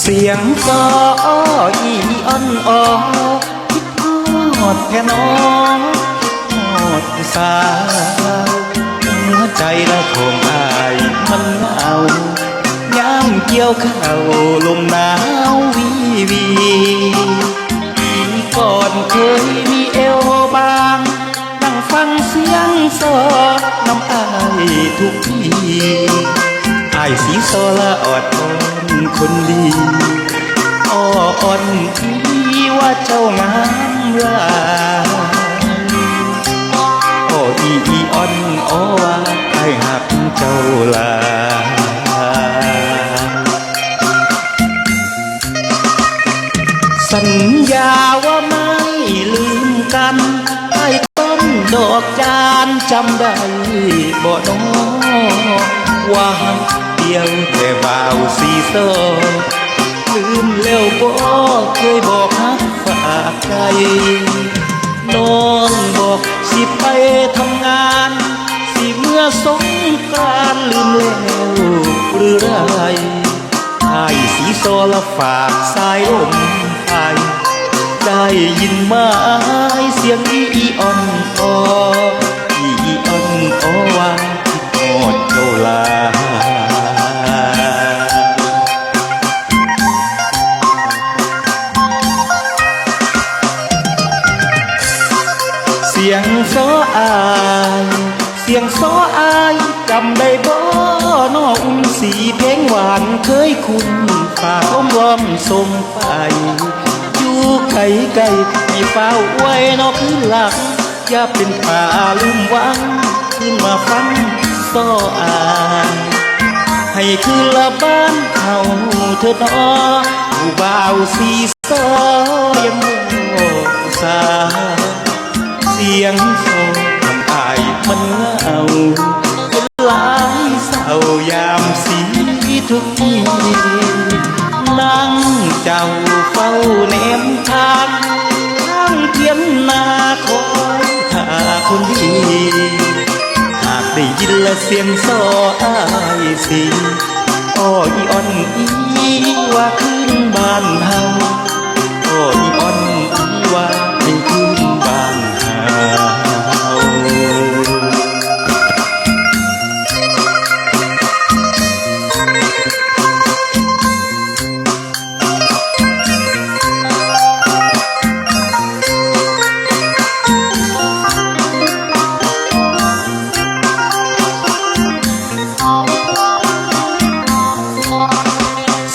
เสียงซออีอ่อนออคิดฮอดแค่น้องฮอดสาวหัวใจละของอายมันเหงายามเกี่ยวข้าวลมหนาววีวีปีก่อนเคยมีเอวบางนั่งฟังเสียงซอน้ำอายทุกทีอายสีโซละอดอ่อนคนดีอ้อนที่ว่าเจ้างามลายโอ้อีอ่อนอ้อว่าไอ้หักเจ้าลาสัญญาว่าไม่ลืมกันไอ้ต้นดอกจานจำได้บ่น้อว่าเดียวแต่บ่าวสีโซลืมแล้วบ่เคยบอกฮักฝากใจน้องบอกสิไปทำงานสิเมื่อสงกรานต์ลืมแล้วหรือไรไอ้สีโซละฝากสายลมไปได้ยินไหมเสียงอีอ่อนออีอ่อนอว่าคิดฮอดเจ้าลาเสียงซออายเสียงซออายจำได้บ่น้ออุ่นสีเพลงหวานเคยคุ้นฝากอ้อมวอมส่งไปอยู่ไกลไกลให้เฝ้าไว้นอกคืนหลักอย่าเป็นป่าลืมวังขึ้นมาฟังซออายให้คืนละบ้านเฮาเถิดน้อผู้บ่าวสีซอยังบ่สาเสียงโซ่มันอายมันเหงาเป็นหลายเศร้ายามสีทุกทีนั่งเจ้าเฝ้าแนมทางข้างเทียนนาคอยถ้าคนดีหากได้ยินละเสียงโซ่อายสีอ้ออีอ่อนอีว่าขึ้นบ้านเฮาอ้ออีอ่อนอีว่าให้ขึ้นบ้าน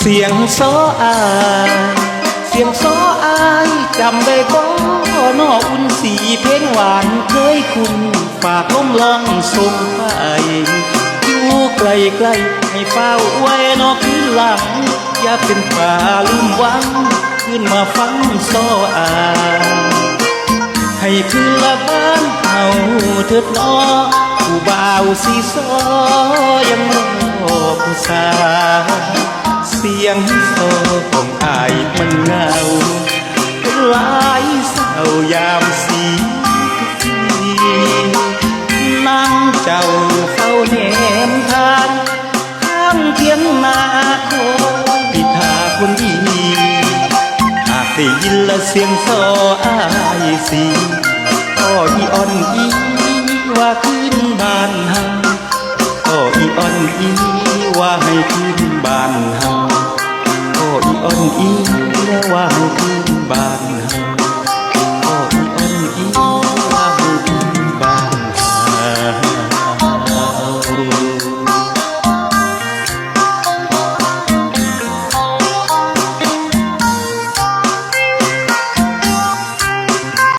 เสียงซออายเสียงซออายจำได้บ่น้ออุ่นสีเพลงหวานเคยคุ้นฝากลมลองส่งไปอยู่ไกลไกลให้เฝ้าไว้นอกคืนหลังอย่าเป็นป่าลืมวังขึ้นมาฟังซออายให้คืนละบ้านเฮาเถิดน้อผู้บ่าวสีซอยังรอผู้สาเสียงโซ่ของอายมันเหงาเป็นหลายเศร้ายามสีทุกทีนั่งเจ้าเฝ้าแนมทางข้างเทียนนาคอยพิธาคนดีหากได้ยินละเสียงโซ่อายสีอ้ออีอ่อนอีว่าขึ้นบ้านเฮาอ้ออีอ่อนอีว่าให้ขึ้นบ้านเฮาอ้ออีอ่อนอี